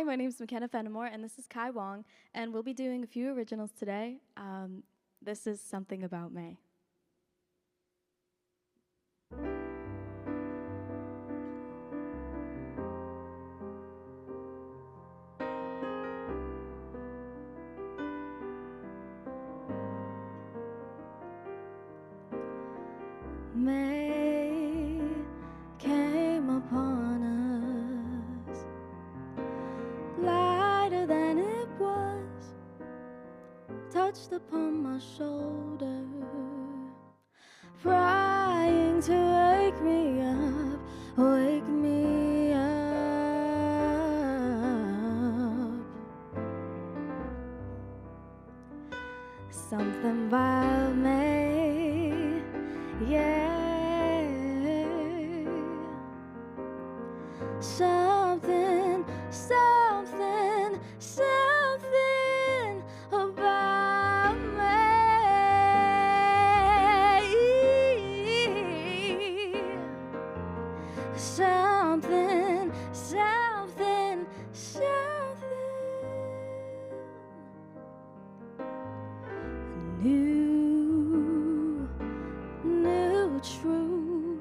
my name is McKenna Fenimore, and this is Kai Wong, and we'll be doing a few originals today. This is Something About May. May came upon us, lighter than it was, touched upon my shoulder, trying to wake me up, wake me up. Something about May, yeah. Something, something, something about me. Something, something, something new truth.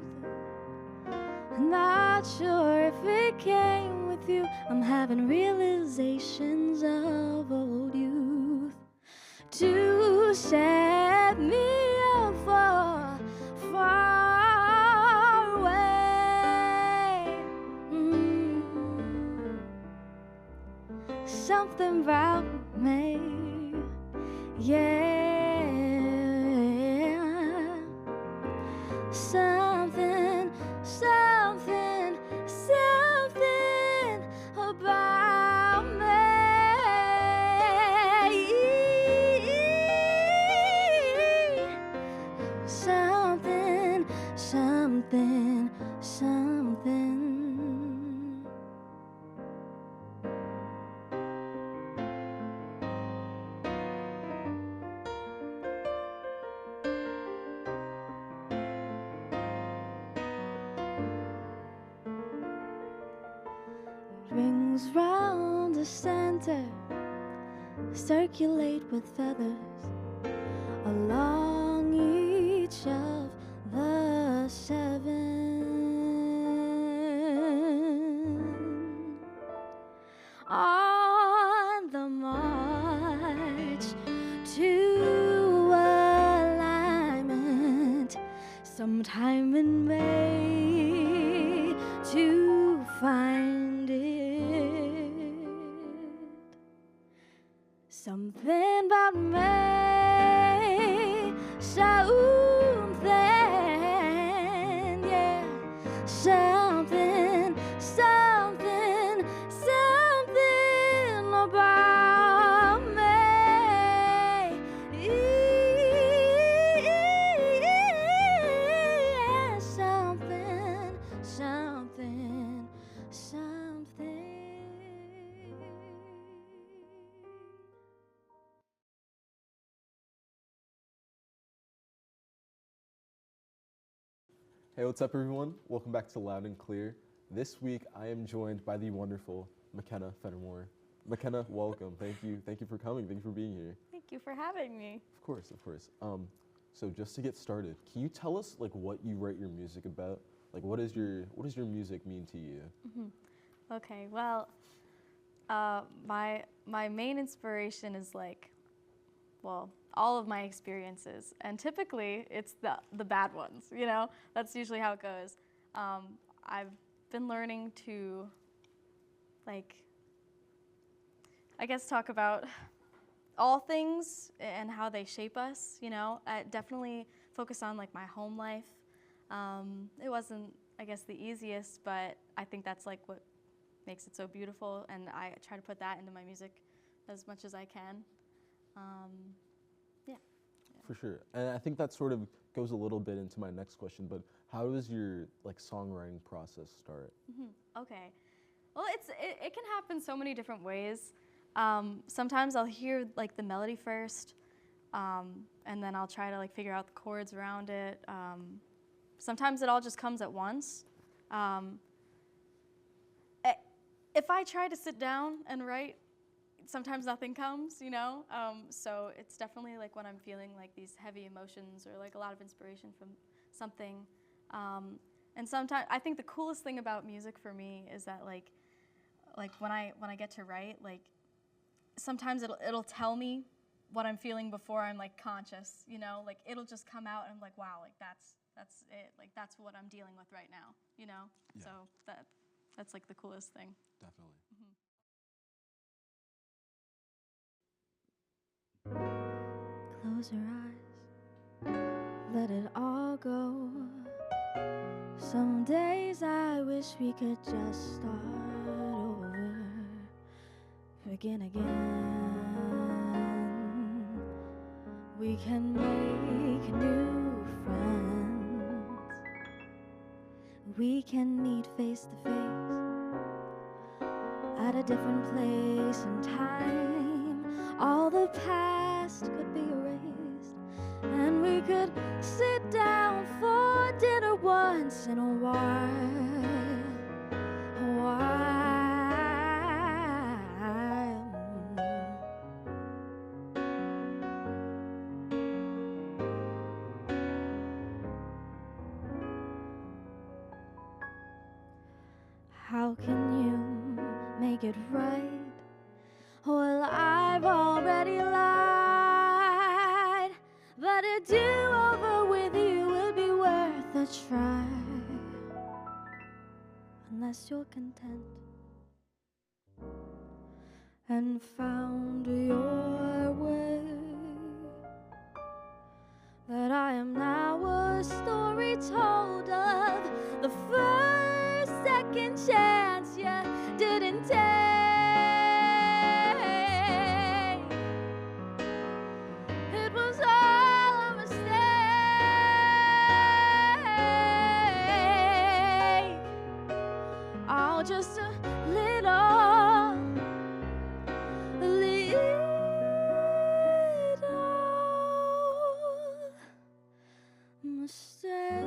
Not sure if it came with you. I'm having realizations of old youth to set me up for far away. Something about me, yeah. Something, something, something about me. Something, something, something. Rings round the center, circulate with feathers along each of the seven. On the march to alignment, sometime in May to find it. Something about May, something, yeah. Something, something, something about me. Something, something, something. Hey, what's up everyone? Welcome back to Loud and Clear. This week I am joined by the wonderful McKenna Fenimore. McKenna, welcome. Thank you for coming. Thank you for being here. Thank you for having me. Of course. So just to get started, can you tell us like what you write your music about? Like what does your music mean to you? Okay, well, my main inspiration is like, well, all of my experiences, and typically it's the bad ones, you know? That's usually how it goes. I've been learning to, like, I guess talk about all things and how they shape us, you know? I definitely focus on like my home life. It wasn't, I guess, the easiest, but I think that's like what makes it so beautiful, and I try to put that into my music as much as I can. Yeah. For sure. And I think that sort of goes a little bit into my next question, but how does your like songwriting process start? Okay. Well, it can happen so many different ways. Sometimes I'll hear like the melody first, and then I'll try to like figure out the chords around it. Sometimes it all just comes at once. if I try to sit down and write, sometimes nothing comes, you know? So it's definitely like when I'm feeling like these heavy emotions or like a lot of inspiration from something. And sometimes I think the coolest thing about music for me is that like when I get to write, like sometimes it'll tell me what I'm feeling before I'm like conscious, you know? Like it'll just come out and I'm like, wow, like that's it. Like that's what I'm dealing with right now, you know? Yeah. So that's like the coolest thing. Definitely. Close your eyes, let it all go. Some days I wish we could just start over, begin again. We can make new friends. We can meet face to face at a different place and time. All the past could be erased, and we could sit down for dinner once in a while. How can you make it right? Well, I've already lied, but a do-over with you would be worth a try, unless you're content and found your way. That I am now a story told of the first, second chance you didn't take. It was all a mistake. All just a little mistake.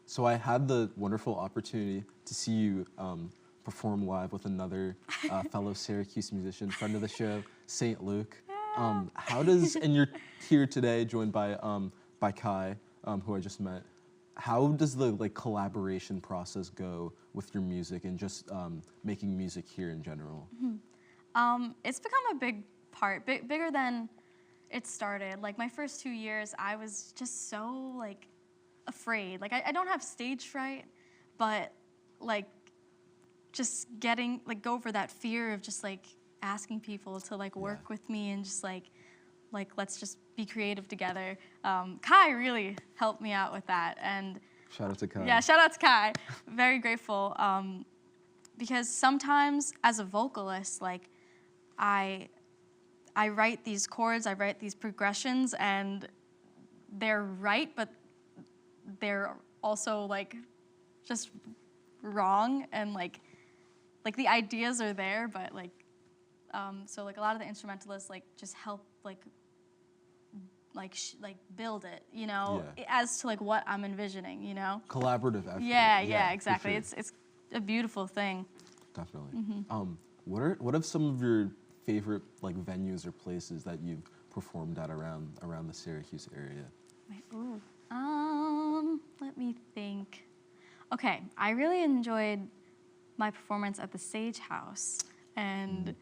So I had the wonderful opportunity to see you perform live with another fellow Syracuse musician, friend of the show, St. Luke. How does, and you're here today joined by Kai, who I just met. How does the collaboration process go with your music and just making music here in general? It's become a big part, bigger than it started. Like my first 2 years, I was just so afraid. Like I don't have stage fright, but just getting go over that fear of just asking people to work with me and just let's just be creative together. Kai really helped me out with that, and shout out to Kai. Yeah, shout out to Kai. Very grateful, because sometimes as a vocalist, I write these chords, I write these progressions, and they're right, but they're also just wrong, and the ideas are there, but so a lot of the instrumentalists just help build it, you know, as to what I'm envisioning, you know. Collaborative effort. Yeah, exactly. Sure. It's a beautiful thing. Definitely. What are some of your favorite venues or places that you've performed at around the Syracuse area? Let me think. Okay, I really enjoyed my performance at the Sage House, and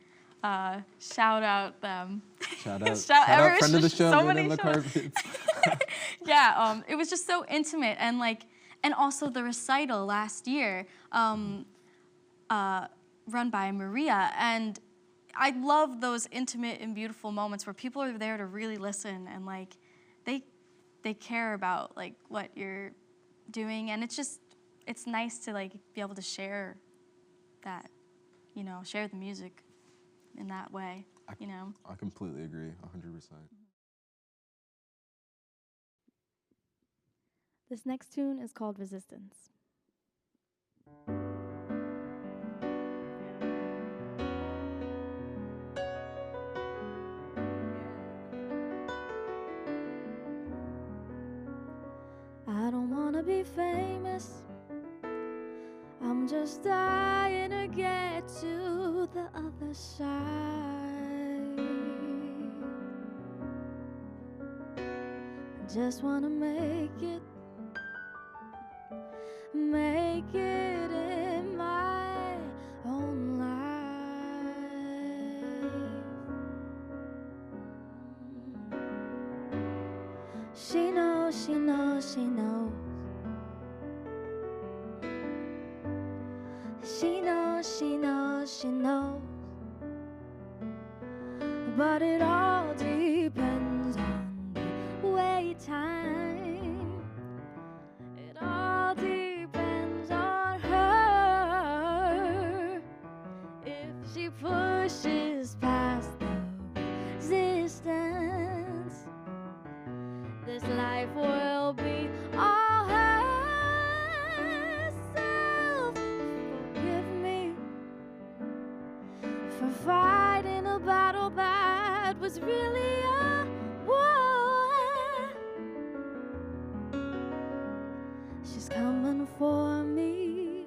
shout out them. Shout out friend of the show, so Man many in the shows. Carpets. Yeah, it was just so intimate, and and also the recital last year, run by Maria, and I love those intimate and beautiful moments where people are there to really listen, and they care about what you're doing, and it's nice to be able to share that, you know, share the music in that way, you know. I completely agree, 100%. This next tune is called Resistance. I don't wanna be famous, I'm just dying to get to the other side. I just wanna make it in my own life. She knows, she knows, she knows. She knows, she knows, she knows. But it all depends on the wait time. It all depends on her. If she pushes past the resistance, this life will be all hers. So forgive me for fighting a battle that was really a war. She's coming for me,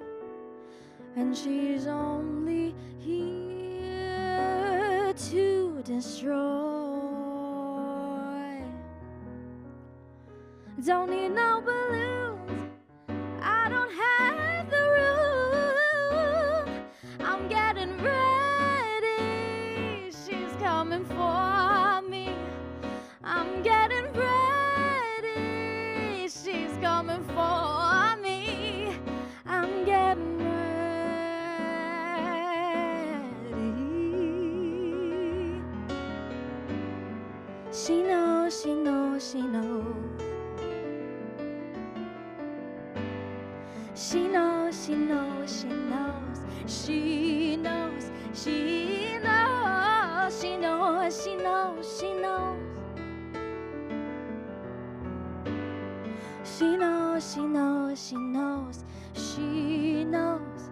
and she's only here to destroy. Don't need no balloons, I don't have the room. I'm getting ready, she's coming for me. I'm getting ready, she's coming for me. I'm getting ready. She knows, she knows, she knows. She knows, she knows, she knows. She knows, she knows, she knows, she knows, she knows. She knows, she knows, she knows, she knows.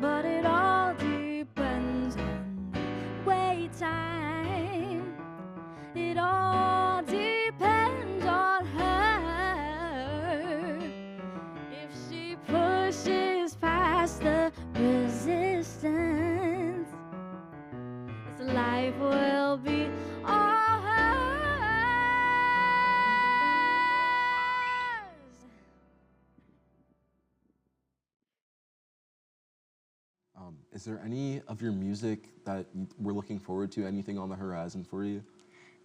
But it all depends on the wait time. It all depends on her. If she pushes past the resistance, this life will be all hers. Is there any of your music that we're looking forward to? Anything on the horizon for you?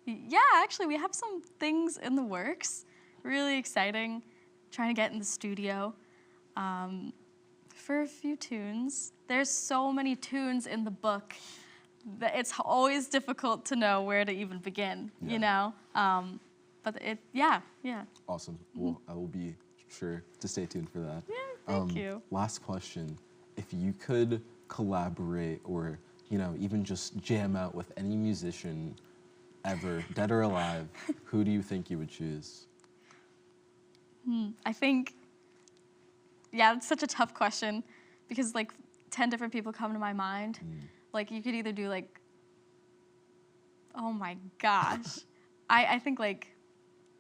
Yeah, actually, we have some things in the works. Really exciting. Trying to get in the studio for a few tunes. There's so many tunes in the book that it's always difficult to know where to even begin, you know? But yeah. Awesome. Well, I will be sure to stay tuned for that. Yeah, thank you. Last question. If you could collaborate or, even just jam out with any musician ever, dead or alive, who do you think you would choose? I think, yeah, it's such a tough question because 10 different people come to my mind. Like you could either do oh my gosh. I think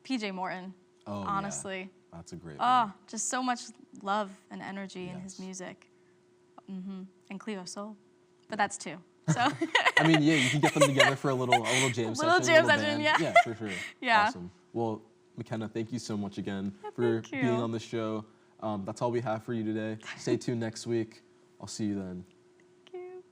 PJ Morton, honestly. Yeah. That's a great one. Just so much love and energy in his music. And Cleo Soul, but that's two. So I mean, yeah, you can get them together for a little jam session. Little jam session, yeah. Yeah, for sure. Yeah. Awesome. Well, McKenna, thank you so much again for being on the show. That's all we have for you today. Stay tuned next week. I'll see you then. Thank you.